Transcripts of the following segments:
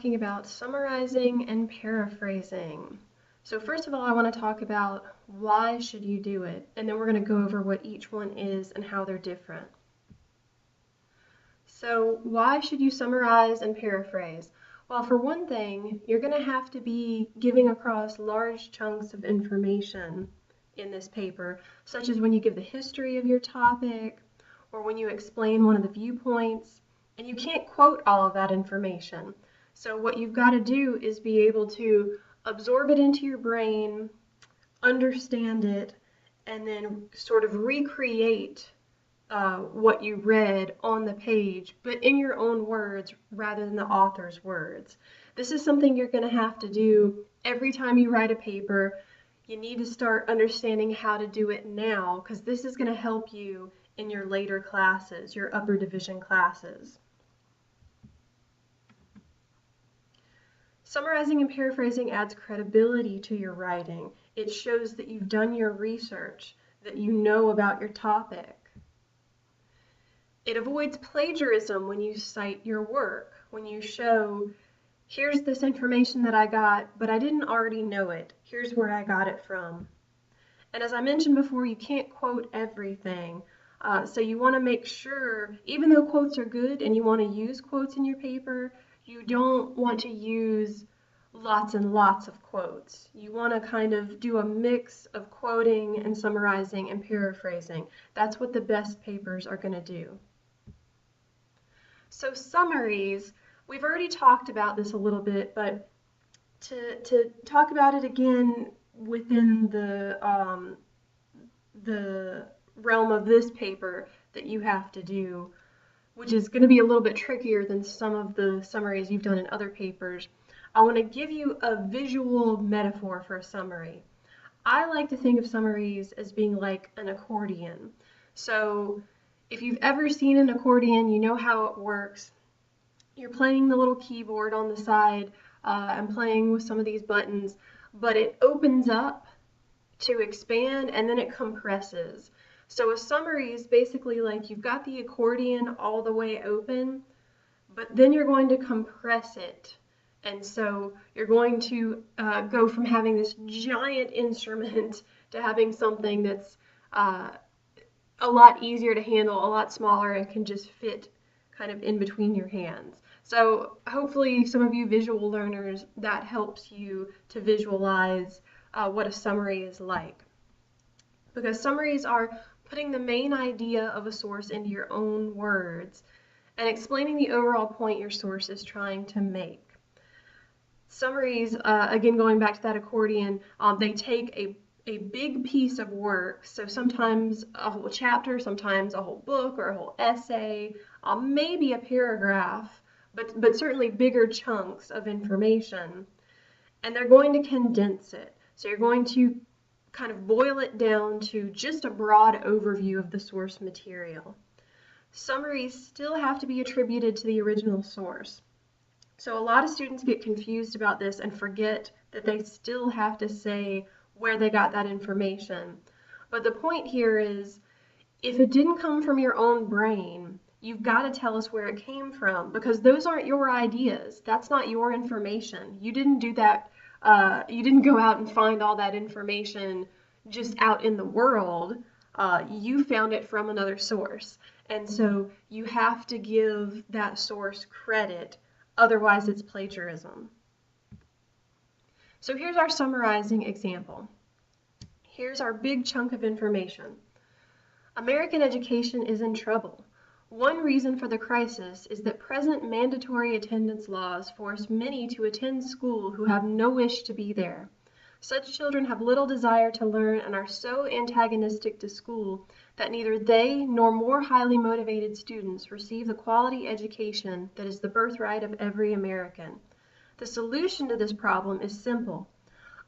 talking about summarizing and paraphrasing. So first of all, I want to talk about why should you do it, and then we're going to go over what each one is and how they're different. So why should you summarize and paraphrase? Well, for one thing, you're going to have to be giving across large chunks of information in this paper, such as when you give the history of your topic or when you explain one of the viewpoints, and you can't quote all of that information. So what you've got to do is be able to absorb it into your brain, understand it, and then sort of recreate what you read on the page, but in your own words rather than the author's words. This is something you're going to have to do every time you write a paper. You need to start understanding how to do it now, because this is going to help you in your later classes, your upper division classes. Summarizing and paraphrasing adds credibility to your writing. It shows that you've done your research, that you know about your topic. It avoids plagiarism when you cite your work, when you show, here's this information that I got, but I didn't already know it. Here's where I got it from. And as I mentioned before, you can't quote everything. So you want to make sure, even though quotes are good and you want to use quotes in your paper, you don't want to use lots and lots of quotes. You want to kind of do a mix of quoting and summarizing and paraphrasing. That's what the best papers are going to do. So summaries, we've already talked about this a little bit, but to talk about it again within the realm of this paper that you have to do, which is going to be a little bit trickier than some of the summaries you've done in other papers, I want to give you a visual metaphor for a summary. I like to think of summaries as being like an accordion. So if you've ever seen an accordion, you know how it works. You're playing the little keyboard on the side and playing with some of these buttons, but it opens up to expand and then it compresses. So a summary is basically like you've got the accordion all the way open, but then you're going to compress it. And so you're going to go from having this giant instrument to having something that's a lot easier to handle, a lot smaller, and can just fit kind of in between your hands. So hopefully some of you visual learners, that helps you to visualize what a summary is like. Because summaries are putting the main idea of a source into your own words and explaining the overall point your source is trying to make. Summaries, again going back to that accordion, they take a big piece of work, so sometimes a whole chapter, sometimes a whole book or a whole essay, maybe a paragraph, but certainly bigger chunks of information, and they're going to condense it. So you're going to kind of boil it down to just a broad overview of the source material. Summaries still have to be attributed to the original source. So a lot of students get confused about this and forget that they still have to say where they got that information. But the point here is, if it didn't come from your own brain, you've got to tell us where it came from, because those aren't your ideas. That's not your information. You didn't do that. You didn't go out and find all that information just out in the world. You found it from another source. And so you have to give that source credit, otherwise it's plagiarism. So here's our summarizing example. Here's our big chunk of information. American education is in trouble. One reason for the crisis is that present mandatory attendance laws force many to attend school who have no wish to be there. Such children have little desire to learn and are so antagonistic to school that neither they nor more highly motivated students receive the quality education that is the birthright of every American. The solution to this problem is simple.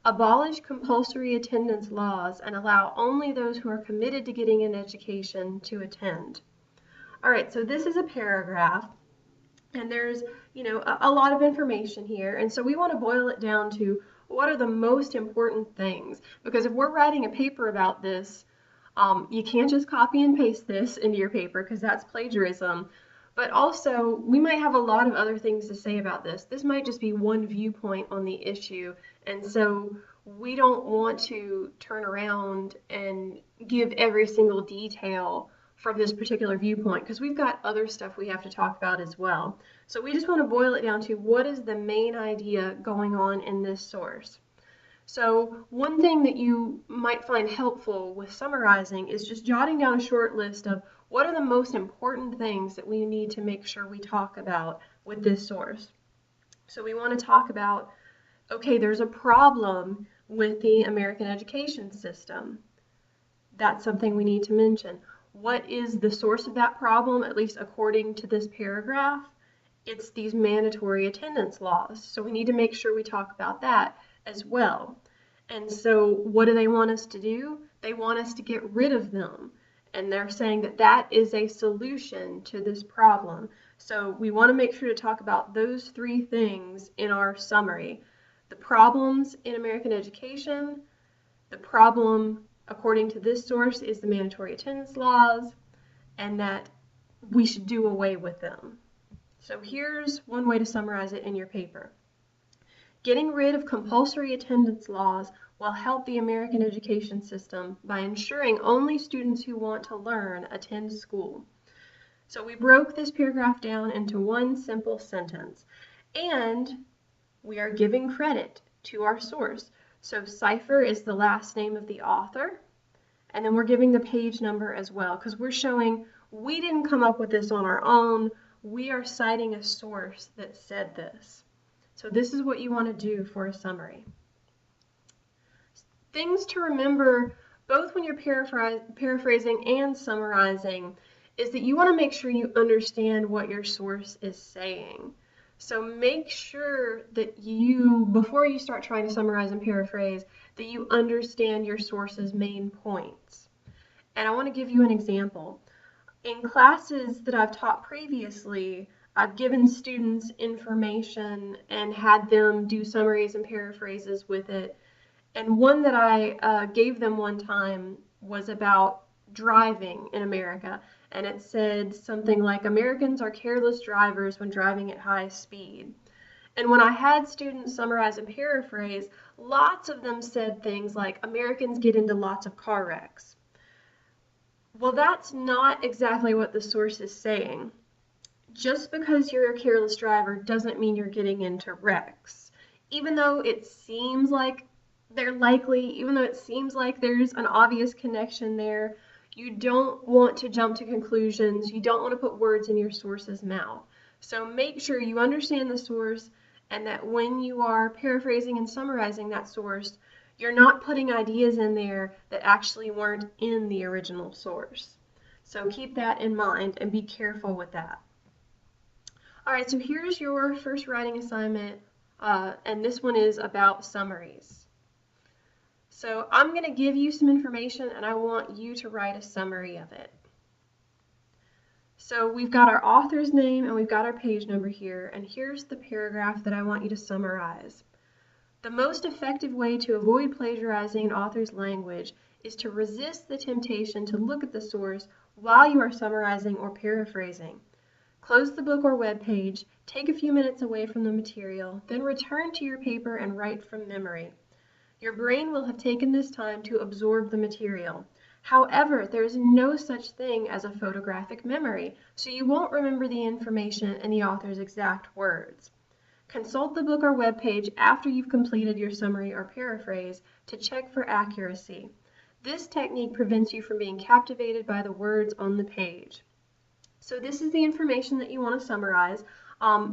Abolish compulsory attendance laws and allow only those who are committed to getting an education to attend. All right, so this is a paragraph, and there's, a lot of information here, and so we want to boil it down to what are the most important things, because if we're writing a paper about this, you can't just copy and paste this into your paper because that's plagiarism, But also, we might have a lot of other things to say about this. This might just be one viewpoint on the issue, and so we don't want to turn around and give every single detail from this particular viewpoint because we've got other stuff we have to talk about as well. So we just want to boil it down to what is the main idea going on in this source. So one thing that you might find helpful with summarizing is just jotting down a short list of what are the most important things that we need to make sure we talk about with this source. So we want to talk about, okay, there's a problem with the American education system. That's something we need to mention. What is the source of that problem, at least according to this paragraph? It's these mandatory attendance laws. So we need to make sure we talk about that as well. And so what do they want us to do? They want us to get rid of them. And they're saying that that is a solution to this problem. So we want to make sure to talk about those three things in our summary. The problems in American education, the problem according to this source is the mandatory attendance laws, and that we should do away with them. So here's one way to summarize it in your paper. Getting rid of compulsory attendance laws will help the American education system by ensuring only students who want to learn attend school. So we broke this paragraph down into one simple sentence, and we are giving credit to our source. So Cipher is the last name of the author, and then we're giving the page number as well, because we're showing we didn't come up with this on our own. We are citing a source that said this. So this is what you want to do for a summary. Things to remember both when you're paraphrasing and summarizing is that you want to make sure you understand what your source is saying. So make sure that you, before you start trying to summarize and paraphrase, that you understand your source's main points. And I want to give you an example. In classes that I've taught previously, I've given students information and had them do summaries and paraphrases with it. And one that I gave them one time was about driving in America. And it said something like, Americans are careless drivers when driving at high speed. And when I had students summarize and paraphrase, lots of them said things like, Americans get into lots of car wrecks. Well, that's not exactly what the source is saying. Just because you're a careless driver doesn't mean you're getting into wrecks. Even though it seems like they're likely, even though it seems like there's an obvious connection there, you don't want to jump to conclusions. You don't want to put words in your source's mouth. So make sure you understand the source and that when you are paraphrasing and summarizing that source, you're not putting ideas in there that actually weren't in the original source. So keep that in mind and be careful with that. All right, so here's your first writing assignment, and this one is about summaries. So I'm going to give you some information, and I want you to write a summary of it. So we've got our author's name, and we've got our page number here, and here's the paragraph that I want you to summarize. The most effective way to avoid plagiarizing an author's language is to resist the temptation to look at the source while you are summarizing or paraphrasing. Close the book or web page, take a few minutes away from the material, then return to your paper and write from memory. Your brain will have taken this time to absorb the material. However, there is no such thing as a photographic memory, so you won't remember the information and the author's exact words. Consult the book or web page after you've completed your summary or paraphrase to check for accuracy. This technique prevents you from being captivated by the words on the page. So this is the information that you want to summarize.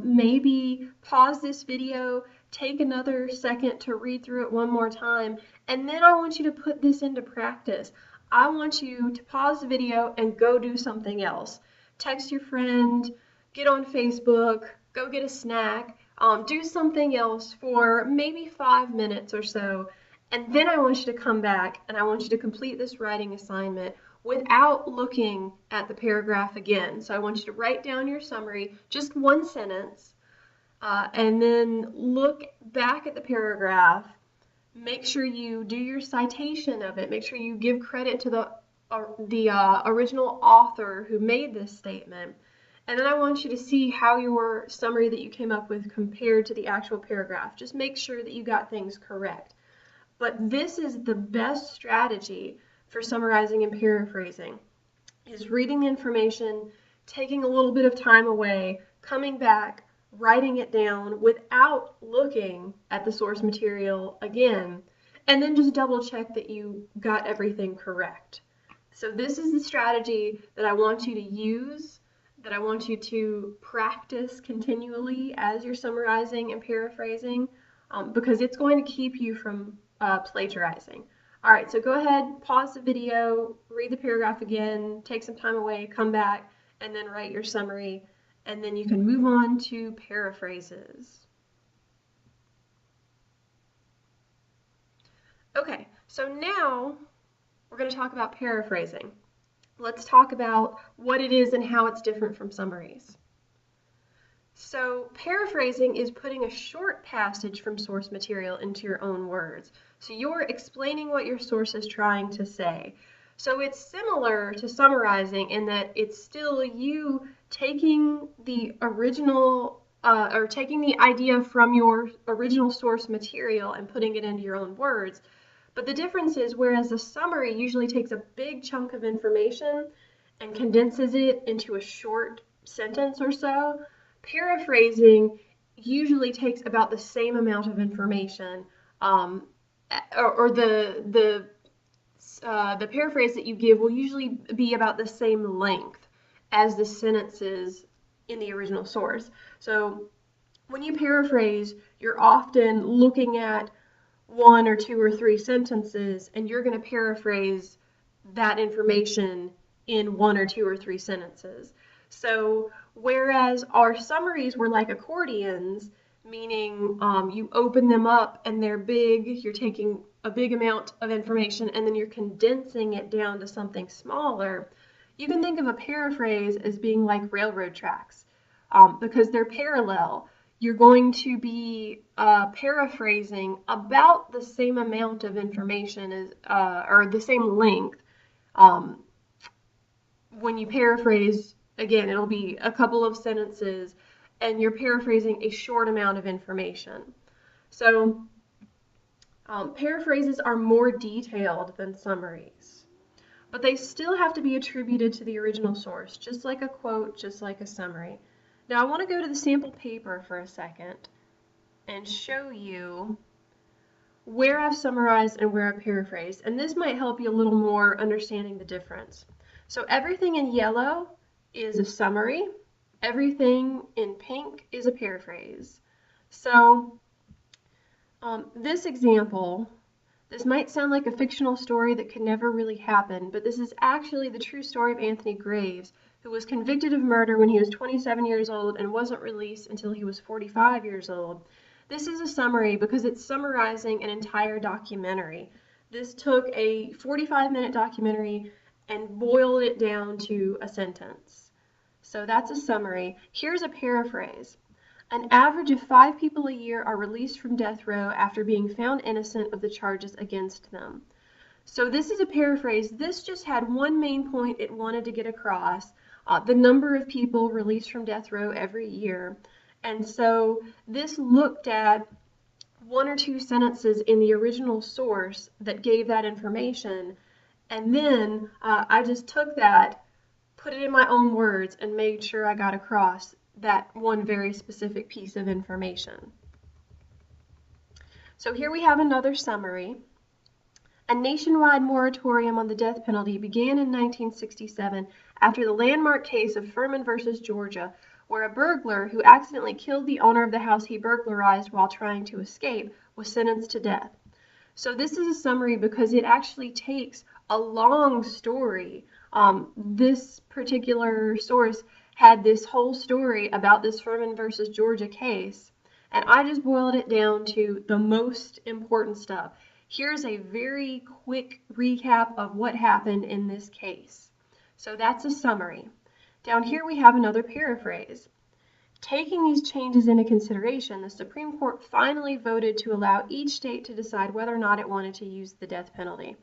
Maybe pause this video, take another second to read through it one more time, and then I want you to put this into practice. I want you to pause the video and go do something else. Text your friend, get on Facebook, go get a snack, do something else for maybe 5 minutes or so, and then I want you to come back and I want you to complete this writing assignment without looking at the paragraph again. So I want you to write down your summary, just one sentence, and then look back at the paragraph. Make sure you do your citation of it. Make sure you give credit to the original author who made this statement. And then I want you to see how your summary that you came up with compared to the actual paragraph. Just make sure that you got things correct. But this is the best strategy for summarizing and paraphrasing, is reading the information, taking a little bit of time away, coming back, writing it down without looking at the source material again, and then just double check that you got everything correct. So this is the strategy that I want you to use, that I want you to practice continually as you're summarizing and paraphrasing, because it's going to keep you from plagiarizing. All right, so go ahead, pause the video, read the paragraph again, take some time away, come back, and then write your summary, and then you can move on to paraphrases. Okay, so now we're going to talk about paraphrasing. Let's talk about what it is and how it's different from summaries. So paraphrasing is putting a short passage from source material into your own words. So you're explaining what your source is trying to say. So it's similar to summarizing in that it's still you taking the original or taking the idea from your original source material and putting it into your own words. But the difference is, whereas a summary usually takes a big chunk of information and condenses it into a short sentence or so, paraphrasing usually takes about the same amount of information, or the paraphrase that you give will usually be about the same length as the sentences in the original source. So when you paraphrase, you're often looking at one or two or three sentences, and you're going to paraphrase that information in one or two or three sentences. So whereas our summaries were like accordions, meaning you open them up and they're big, you're taking a big amount of information and then you're condensing it down to something smaller, you can think of a paraphrase as being like railroad tracks, because they're parallel. You're going to be paraphrasing about the same amount of information as, or the same length. When you paraphrase, again, it'll be a couple of sentences, and you're paraphrasing a short amount of information. So paraphrases are more detailed than summaries, but they still have to be attributed to the original source, just like a quote, just like a summary. Now I want to go to the sample paper for a second and show you where I've summarized and where I've paraphrased, and this might help you a little more understanding the difference. So everything in yellow is a summary, everything in pink is a paraphrase. So this example, this might sound like a fictional story that could never really happen, but this is actually the true story of Anthony Graves, who was convicted of murder when he was 27 years old and wasn't released until he was 45 years old. This is a summary because it's summarizing an entire documentary. This took a 45-minute documentary and boiled it down to a sentence. So that's a summary. Here's a paraphrase. An average of 5 people a year are released from death row after being found innocent of the charges against them. So this is a paraphrase. This just had one main point it wanted to get across, the number of people released from death row every year. And so this looked at one or two sentences in the original source that gave that information, and then I just took that, put it in my own words, and made sure I got across that one very specific piece of information. So here we have another summary. A nationwide moratorium on the death penalty began in 1967 after the landmark case of Furman versus Georgia, where a burglar who accidentally killed the owner of the house he burglarized while trying to escape was sentenced to death. So this is a summary because it actually takes a long story. This particular source had this whole story about this Furman versus Georgia case, and I just boiled it down to the most important stuff. Here's a very quick recap of what happened in this case. So that's a summary. Down here we have another paraphrase. Taking these changes into consideration, the Supreme Court finally voted to allow each state to decide whether or not it wanted to use the death penalty.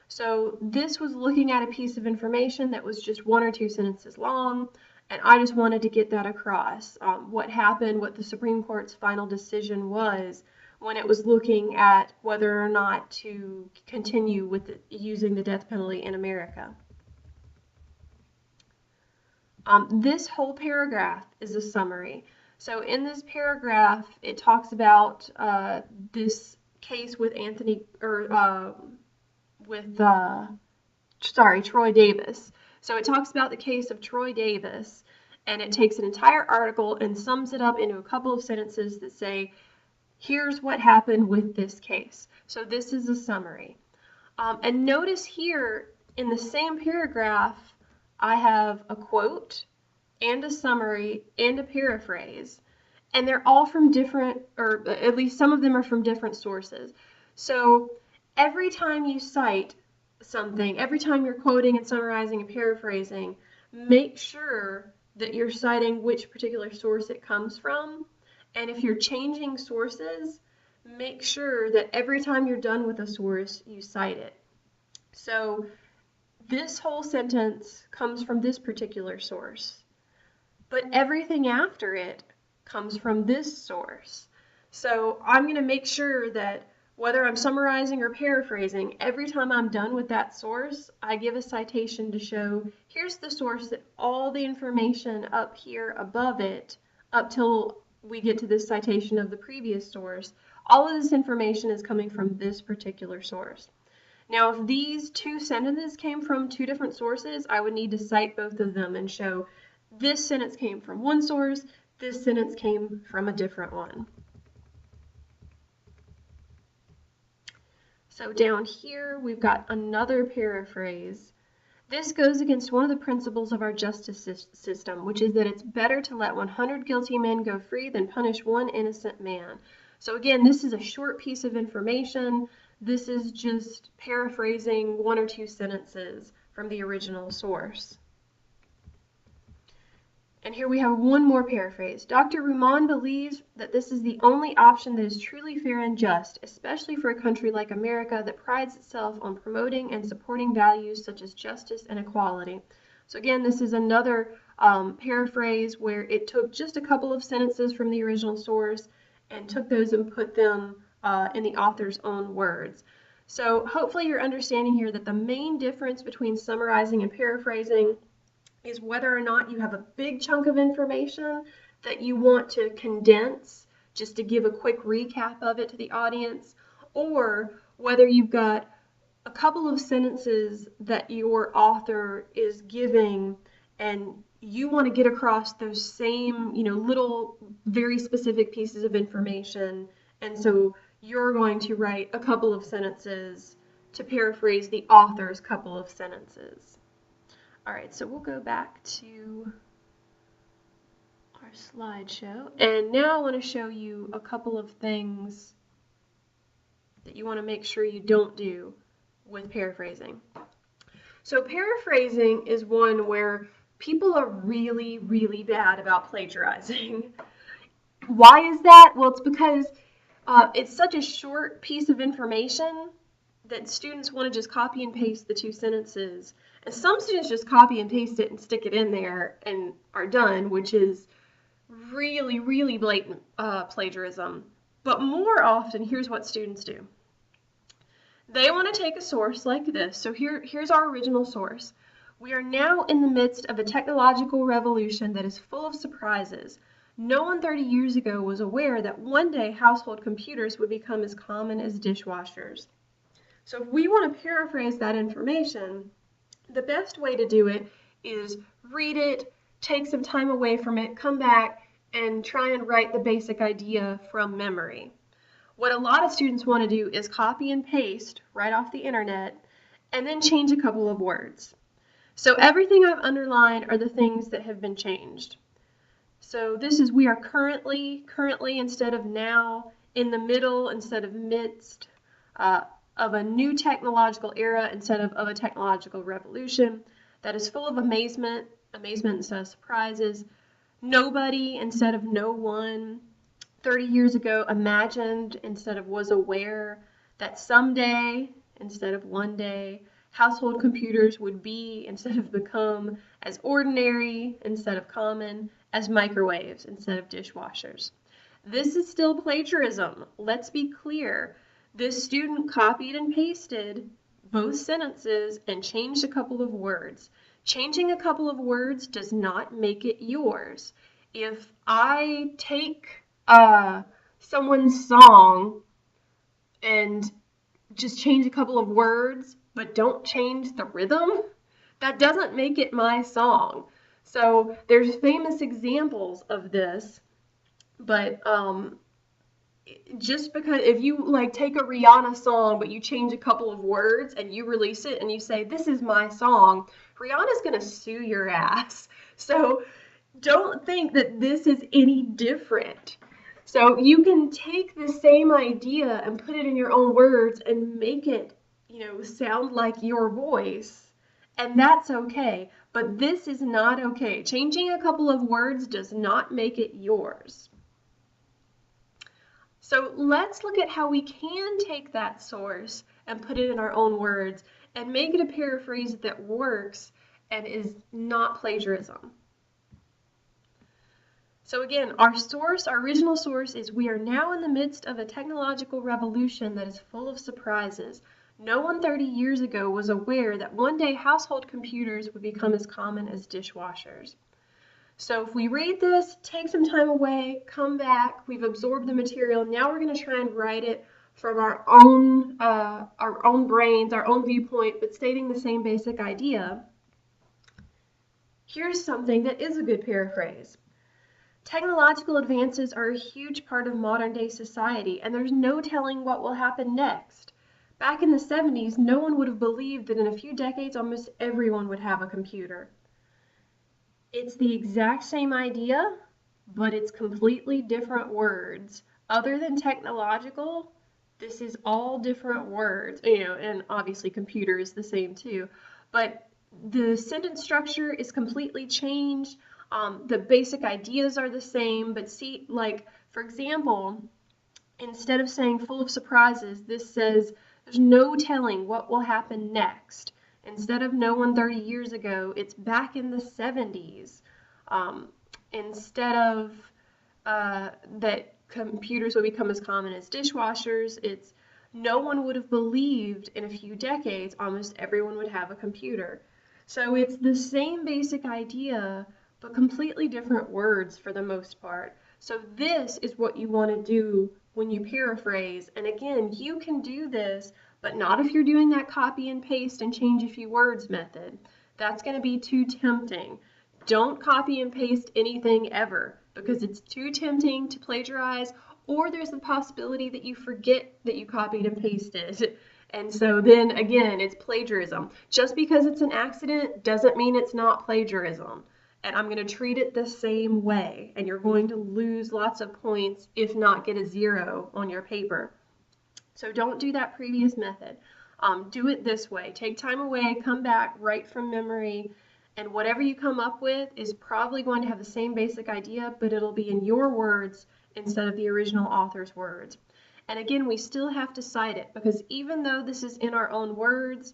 So this was looking at a piece of information that was just one or two sentences long, And I just wanted to get that across, what happened, what the Supreme Court's final decision was when it was looking at whether or not to continue with using the death penalty in America. This whole paragraph is a summary. So in this paragraph, it talks about this case with Troy Davis. So it talks about the case of Troy Davis, and it takes an entire article and sums it up into a couple of sentences that say, here's what happened with this case. So this is a summary. And notice here in the same paragraph, I have a quote and a summary and a paraphrase, and they're all from different, or at least some of them are from different sources. So every time you cite something, every time you're quoting and summarizing and paraphrasing, make sure that you're citing which particular source it comes from. And if you're changing sources, make sure that every time you're done with a source, you cite it. So this whole sentence comes from this particular source, but everything after it comes from this source. So I'm going to make sure that whether I'm summarizing or paraphrasing, every time I'm done with that source, I give a citation to show, here's the source that all the information up here above it, up till we get to this citation of the previous source, all of this information is coming from this particular source. Now, if these two sentences came from two different sources, I would need to cite both of them and show this sentence came from one source, this sentence came from a different one. So down here, we've got another paraphrase. This goes against one of the principles of our justice system, which is that it's better to let 100 guilty men go free than punish one innocent man. So again, this is a short piece of information. This is just paraphrasing one or two sentences from the original source. And here we have one more paraphrase. Dr. Rumon believes that this is the only option that is truly fair and just, especially for a country like America that prides itself on promoting and supporting values such as justice and equality. So again, this is another paraphrase where it took just a couple of sentences from the original source and took those and put them in the author's own words. So hopefully you're understanding here that the main difference between summarizing and paraphrasing is whether or not you have a big chunk of information that you want to condense just to give a quick recap of it to the audience, or whether you've got a couple of sentences that your author is giving and you want to get across those same, little very specific pieces of information, and so you're going to write a couple of sentences to paraphrase the author's couple of sentences. All right, so we'll go back to our slideshow, and now I want to show you a couple of things that you want to make sure you don't do with paraphrasing. So paraphrasing is one where people are really, really bad about plagiarizing. Why is that? Well, it's because it's such a short piece of information that students want to just copy and paste the two sentences. And some students just copy and paste it and stick it in there and are done, which is really, really blatant plagiarism. But more often, here's what students do. They want to take a source like this. So here's our original source. We are now in the midst of a technological revolution that is full of surprises. No one 30 years ago was aware that one day household computers would become as common as dishwashers. So if we want to paraphrase that information, the best way to do it is read it, take some time away from it, come back, and try and write the basic idea from memory. What a lot of students want to do is copy and paste right off the internet and then change a couple of words. So everything I've underlined are the things that have been changed. So this is we are currently instead of now, in the middle instead of midst, of a new technological era instead of a technological revolution that is full of amazement instead of surprises, nobody instead of no one, 30 years ago imagined instead of was aware, that someday instead of one day, household computers would be instead of become, as ordinary instead of common, as microwaves instead of dishwashers. This is still plagiarism. Let's be clear. This student copied and pasted both sentences and changed a couple of words. Changing a couple of words does not make it yours. If I take someone's song and just change a couple of words, but don't change the rhythm, that doesn't make it my song. So there's famous examples of this, but just because if you like take a Rihanna song, but you change a couple of words and you release it and you say, this is my song, Rihanna's gonna sue your ass. So don't think that this is any different. So you can take the same idea and put it in your own words and make it, sound like your voice, and that's okay. But this is not okay. Changing a couple of words does not make it yours. So let's look at how we can take that source and put it in our own words and make it a paraphrase that works and is not plagiarism. So again, our original source is, we are now in the midst of a technological revolution that is full of surprises. No one 30 years ago was aware that one day household computers would become as common as dishwashers. So if we read this, take some time away, come back, we've absorbed the material, now we're going to try and write it from our own brains, our own viewpoint, but stating the same basic idea. Here's something that is a good paraphrase. Technological advances are a huge part of modern day society, and there's no telling what will happen next. Back in the 70s, no one would have believed that in a few decades almost everyone would have a computer. It's the exact same idea, but it's completely different words. Other than technological, this is all different words, and obviously computer is the same too, but the sentence structure is completely changed. The basic ideas are the same, but see, like, for example, instead of saying full of surprises, this says there's no telling what will happen next. Instead of no one 30 years ago, it's back in the 70s. Instead of that computers will become as common as dishwashers, it's no one would have believed in a few decades almost everyone would have a computer. So it's the same basic idea, but completely different words for the most part. So this is what you want to do when you paraphrase. And again, you can do this, but not if you're doing that copy and paste and change a few words method. That's going to be too tempting. Don't copy and paste anything ever, because it's too tempting to plagiarize, or there's the possibility that you forget that you copied and pasted. And so then again, it's plagiarism. Just because it's an accident doesn't mean it's not plagiarism. And I'm going to treat it the same way, and you're going to lose lots of points, if not get a 0 on your paper. So don't do that previous method. Do it this way. Take time away, come back, write from memory, and whatever you come up with is probably going to have the same basic idea, but it'll be in your words instead of the original author's words. And again, we still have to cite it, because even though this is in our own words,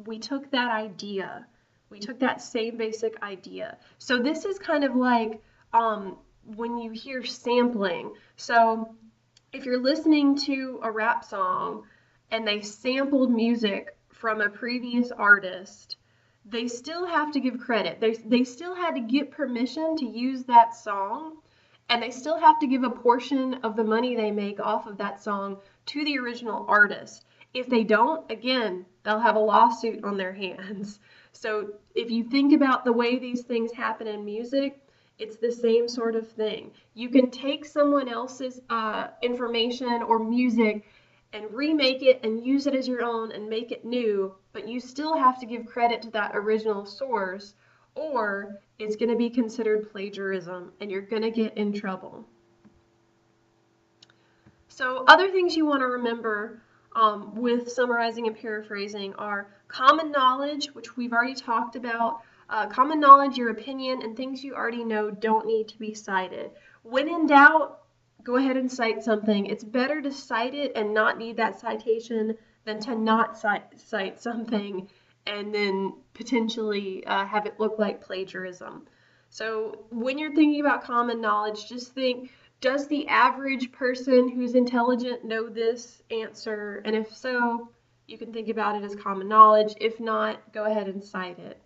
we took that idea. We took that same basic idea. So this is kind of like when you hear sampling. So if you're listening to a rap song and they sampled music from a previous artist, they still have to give credit. They still had to get permission to use that song, and they still have to give a portion of the money they make off of that song to the original artist. If they don't, again, they'll have a lawsuit on their hands. So if you think about the way these things happen in music, it's the same sort of thing. You can take someone else's information or music and remake it and use it as your own and make it new, but you still have to give credit to that original source, or it's going to be considered plagiarism and you're going to get in trouble. So other things you want to remember with summarizing and paraphrasing are common knowledge, which we've already talked about. Common knowledge, your opinion, and things you already know don't need to be cited. When in doubt, go ahead and cite something. It's better to cite it and not need that citation than to not cite something and then potentially have it look like plagiarism. So when you're thinking about common knowledge, just think, does the average person who's intelligent know this answer? And if so, you can think about it as common knowledge. If not, go ahead and cite it.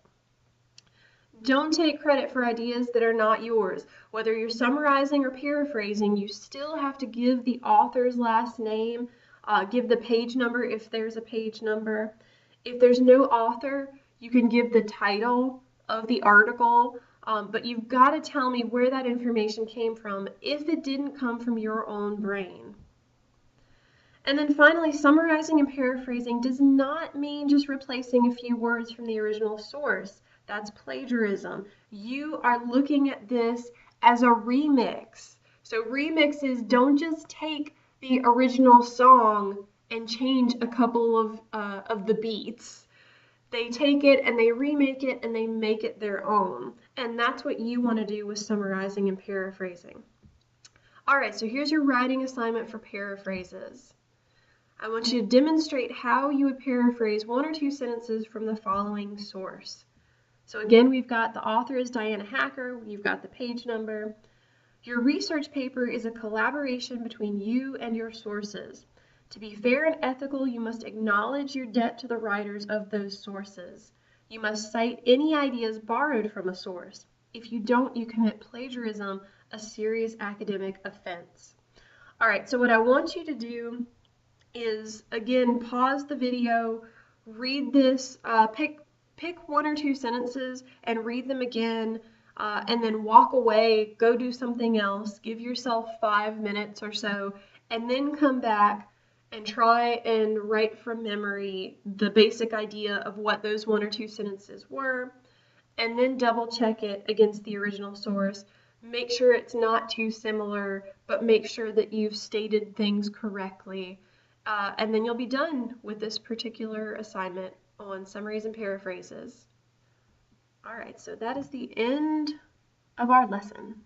Don't take credit for ideas that are not yours. Whether you're summarizing or paraphrasing, you still have to give the author's last name, give the page number if there's a page number. If there's no author, you can give the title of the article, but you've got to tell me where that information came from if it didn't come from your own brain. And then finally, summarizing and paraphrasing does not mean just replacing a few words from the original source. That's plagiarism. You are looking at this as a remix. So remixes don't just take the original song and change a couple of the beats. They take it and they remake it and they make it their own. And that's what you want to do with summarizing and paraphrasing. All right, so here's your writing assignment for paraphrases. I want you to demonstrate how you would paraphrase one or two sentences from the following source. So again, we've got the author is Diana Hacker, you've got the page number. Your research paper is a collaboration between you and your sources. To be fair and ethical, you must acknowledge your debt to the writers of those sources. You must cite any ideas borrowed from a source. If you don't, you commit plagiarism, a serious academic offense. All right, so what I want you to do is, again, pause the video, read this, pick one or two sentences and read them again, and then walk away, go do something else, give yourself 5 minutes or so, and then come back and try and write from memory the basic idea of what those one or two sentences were, and then double check it against the original source. Make sure it's not too similar, but make sure that you've stated things correctly. And then you'll be done with this particular assignment on summaries and paraphrases. All right, so that is the end of our lesson.